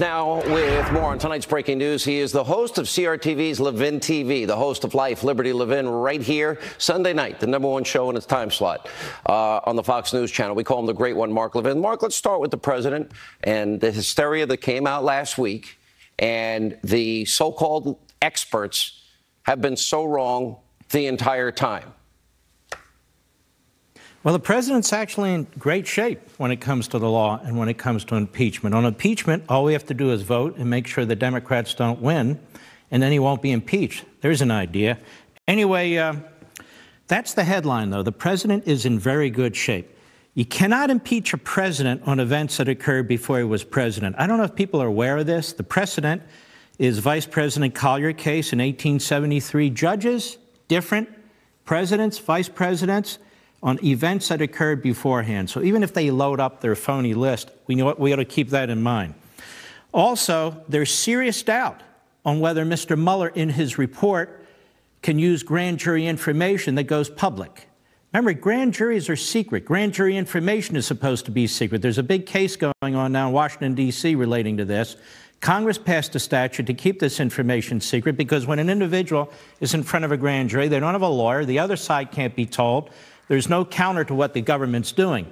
Now, with more on tonight's breaking news, he is the host of CRTV's Levin TV, the host of Life, Liberty Levin, right here, Sunday night, the #1 show in its time slot on the Fox News channel. We call him the Great One, Mark Levin. Mark, let's start with the president and the hysteria that came out last week. And the so-called experts have been so wrong the entire time. Well, the president's actually in great shape when it comes to the law and when it comes to impeachment. On impeachment, all we have to do is vote and make sure the Democrats don't win, and then he won't be impeached. There's an idea. Anyway, that's the headline, though. The president is in very good shape. You cannot impeach a president on events that occurred before he was president. I don't know if people are aware of this. The precedent is Vice President Collyer case in 1873. Judges, different. Presidents, vice presidents, on events that occurred beforehand. So even if they load up their phony list, we ought to keep that in mind. Also, there's serious doubt on whether Mr. Mueller, in his report, can use grand jury information that goes public. Remember, grand juries are secret. Grand jury information is supposed to be secret. There's a big case going on now in Washington, D.C. relating to this. Congress passed a statute to keep this information secret because when an individual is in front of a grand jury, they don't have a lawyer, the other side can't be told. There's no counter to what the government's doing.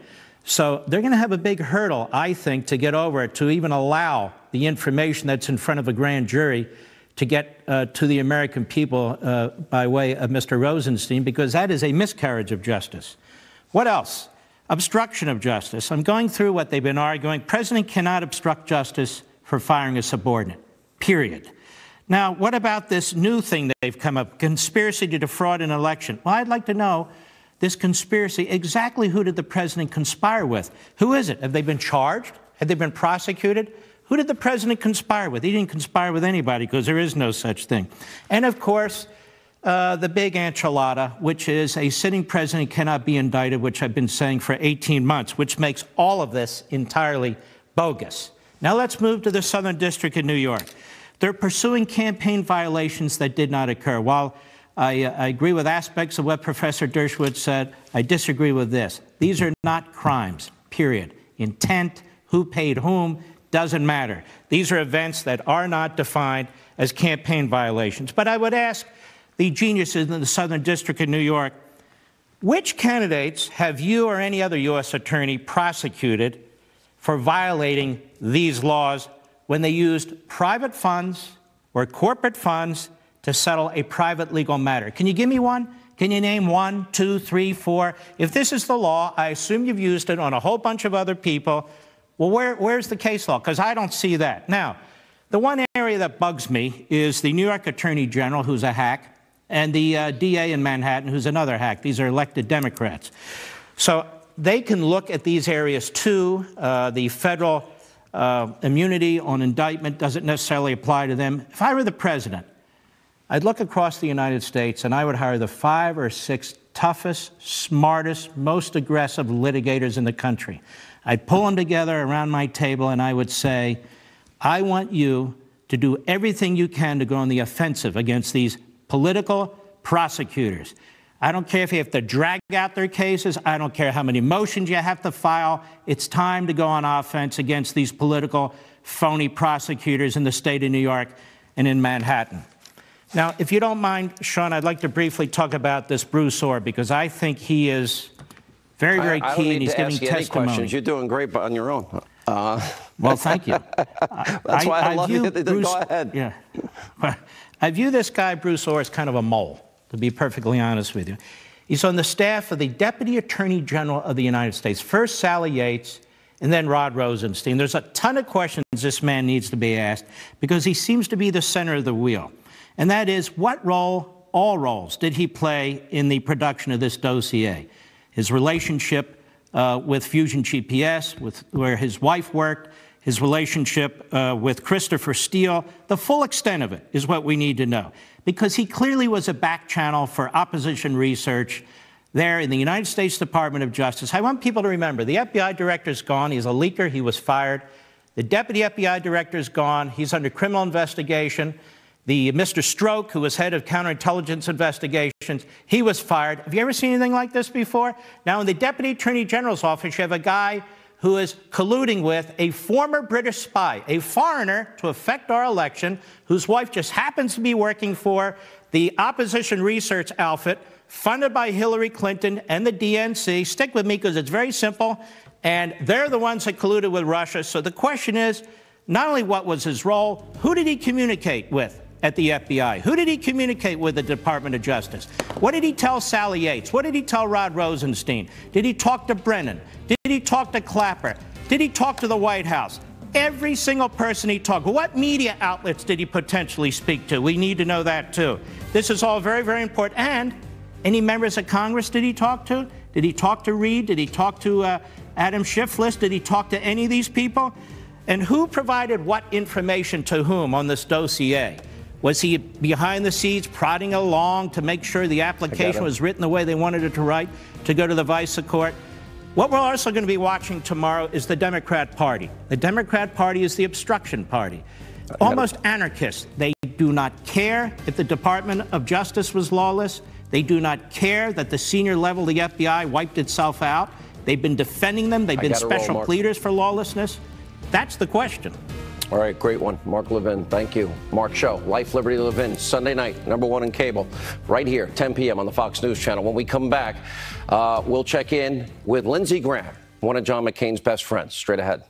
So they're going to have a big hurdle, I think, to get over it, to even allow the information that's in front of a grand jury to get to the American people by way of Mr. Rosenstein, because that is a miscarriage of justice. What else? Obstruction of justice. I'm going through what they've been arguing. President cannot obstruct justice for firing a subordinate, period. Now, what about this new thing that they've come up, conspiracy to defraud an election? Well, I'd like to know this conspiracy, exactly who did the president conspire with? Who is it? Have they been charged? Have they been prosecuted? Who did the president conspire with? He didn't conspire with anybody because there is no such thing. And, of course, the big enchilada, which is a sitting president cannot be indicted, which I've been saying for 18 months, which makes all of this entirely bogus. Now let's move to the Southern District of New York. They're pursuing campaign violations that did not occur. While I agree with aspects of what Professor Dershowitz said, I disagree with this. These are not crimes, period. Intent, who paid whom, doesn't matter. These are events that are not defined as campaign violations. But I would ask the geniuses in the Southern District of New York, which candidates have you or any other U.S. attorney prosecuted for violating these laws when they used private funds or corporate funds to settle a private legal matter? Can you give me one? Can you name 1, 2, 3, 4? If this is the law, I assume you've used it on a whole bunch of other people. Well, where's the case law? Because I don't see that. Now, the one area that bugs me is the New York Attorney General, who's a hack, and the DA in Manhattan, who's another hack. These are elected Democrats. So they can look at these areas, too. The federal immunity on indictment doesn't necessarily apply to them. If I were the president, I'd look across the United States and I would hire the 5 or 6 toughest, smartest, most aggressive litigators in the country. I'd pull them together around my table and I would say, I want you to do everything you can to go on the offensive against these political prosecutors. I don't care if you have to drag out their cases. I don't care how many motions you have to file. It's time to go on offense against these political phony prosecutors in the state of New York and in Manhattan. Now, if you don't mind, Sean, I'd like to briefly talk about this Bruce Ohr, because I think he is very, very key, and he's giving testimony. You're doing great on your own. Well, thank you. That's why I love you. Go ahead. Yeah. I view this guy, Bruce Ohr, as kind of a mole, to be perfectly honest with you. He's on the staff of the Deputy Attorney General of the United States, first Sally Yates, and then Rod Rosenstein. There's a ton of questions this man needs to be asked, because he seems to be the center of the wheel. And that is, what role, all roles, did he play in the production of this dossier? His relationship with Fusion GPS, where his wife worked, his relationship with Christopher Steele, the full extent of it is what we need to know. Because he clearly was a back channel for opposition research there in the United States Department of Justice. I want people to remember, the FBI director's gone. He's a leaker. He was fired. The deputy FBI director's gone. He's under criminal investigation. The Mr. Stroke, who was head of counterintelligence investigations, he was fired. Have you ever seen anything like this before? Now, in the Deputy Attorney General's office, you have a guy who is colluding with a former British spy, a foreigner, to affect our election, whose wife just happens to be working for the opposition research outfit funded by Hillary Clinton and the DNC. Stick with me because it's very simple. And they're the ones that colluded with Russia. So the question is, not only what was his role, who did he communicate with at the FBI? Who did he communicate with the Department of Justice? What did he tell Sally Yates? What did he tell Rod Rosenstein? Did he talk to Brennan? Did he talk to Clapper? Did he talk to the White House? Every single person he talked to. What media outlets did he potentially speak to? We need to know that, too. This is all very, very important. And any members of Congress did he talk to? Did he talk to Reid? Did he talk to Adam Schiff? Did he talk to any of these people? And who provided what information to whom on this dossier? Was he behind the scenes prodding along to make sure the application was written the way they wanted it to write to go to the vice court? What we're also going to be watching tomorrow is the Democrat Party. The Democrat Party is the obstruction party. Almost anarchists. They do not care if the Department of Justice was lawless. They do not care that the senior level of the FBI wiped itself out. They've been defending them. They've been special pleaders for lawlessness. That's the question. All right, great one. Mark Levin, thank you. Mark Show, Life, Liberty, Levin, Sunday night, #1 in cable, right here, 10 p.m. on the Fox News Channel. When we come back, we'll check in with Lindsey Graham, one of John McCain's best friends. Straight ahead.